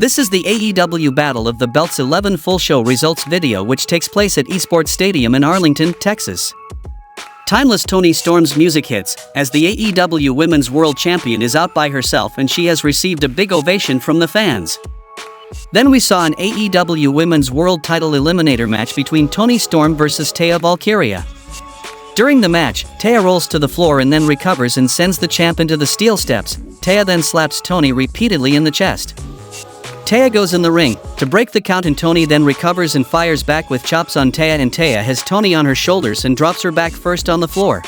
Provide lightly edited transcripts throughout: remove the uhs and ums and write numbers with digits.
This is the AEW Battle of the Belts 11 full show results video, which takes place at Esports Stadium in Arlington, Texas. Timeless Toni Storm's music hits, as the AEW Women's World Champion is out by herself and she has received a big ovation from the fans. Then we saw an AEW Women's World Title Eliminator match between Toni Storm vs Taya Valkyria. During the match, Taya rolls to the floor and then recovers and sends the champ into the steel steps. Taya then slaps Toni repeatedly in the chest. Taya goes in the ring to break the count and Toni then recovers and fires back with chops on Taya, and Taya has Toni on her shoulders and drops her back first on the floor.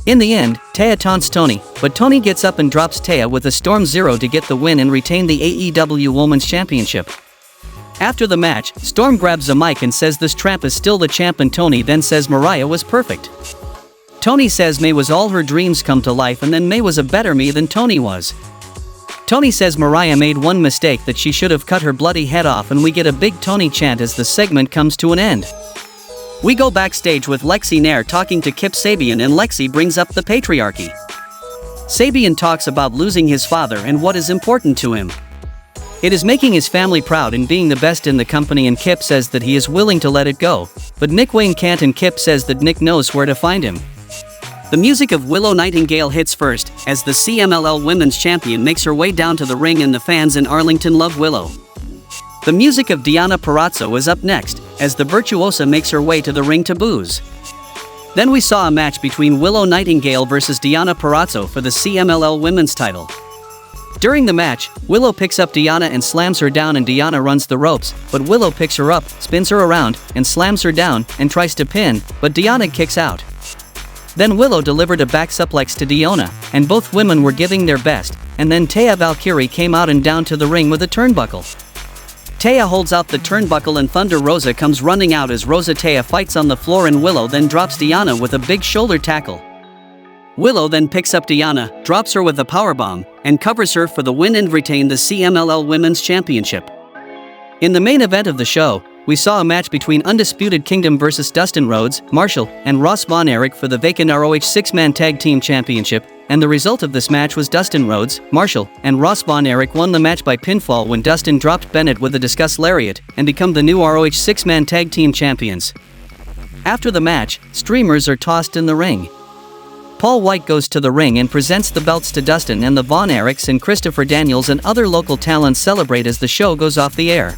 In the end, Taya taunts Toni, but Toni gets up and drops Taya with a Storm Zero to get the win and retain the AEW Women's Championship. After the match, Storm grabs a mic and says this tramp is still the champ, and Toni then says Mariah was perfect. Toni says May was all her dreams come to life, and then May was a better me than Toni was. Toni says Mariah made one mistake, that she should have cut her bloody head off, and we get a big Toni chant as the segment comes to an end. We go backstage with Lexi Nair talking to Kip Sabian, and Lexi brings up the patriarchy. Sabian talks about losing his father and what is important to him. It is making his family proud and being the best in the company, and Kip says that he is willing to let it go, but Nick Wayne can't, and Kip says that Nick knows where to find him. The music of Willow Nightingale hits first, as the CMLL Women's Champion makes her way down to the ring and the fans in Arlington love Willow. The music of Deonna Purrazzo is up next, as the Virtuosa makes her way to the ring to booze. Then we saw a match between Willow Nightingale vs Deonna Purrazzo for the CMLL Women's title. During the match, Willow picks up Deonna and slams her down, and Deonna runs the ropes, but Willow picks her up, spins her around, and slams her down, and tries to pin, but Deonna kicks out. Then Willow delivered a back suplex to Deonna, and both women were giving their best, and then Taya Valkyrie came out and down to the ring with a turnbuckle. Taya holds out the turnbuckle and Thunder Rosa comes running out as Rosa Taya fights on the floor, and Willow then drops Deonna with a big shoulder tackle. Willow then picks up Deonna, drops her with a powerbomb, and covers her for the win and retain the CMLL Women's Championship. In the main event of the show, we saw a match between Undisputed Kingdom vs Dustin Rhodes, Marshall, and Ross Von Erich for the vacant ROH 6-man Tag Team Championship, and the result of this match was Dustin Rhodes, Marshall, and Ross Von Erich won the match by pinfall when Dustin dropped Bennett with a discus lariat, and become the new ROH 6-man Tag Team Champions. After the match, streamers are tossed in the ring. Paul White goes to the ring and presents the belts to Dustin, and the Von Erichs and Christopher Daniels and other local talents celebrate as the show goes off the air.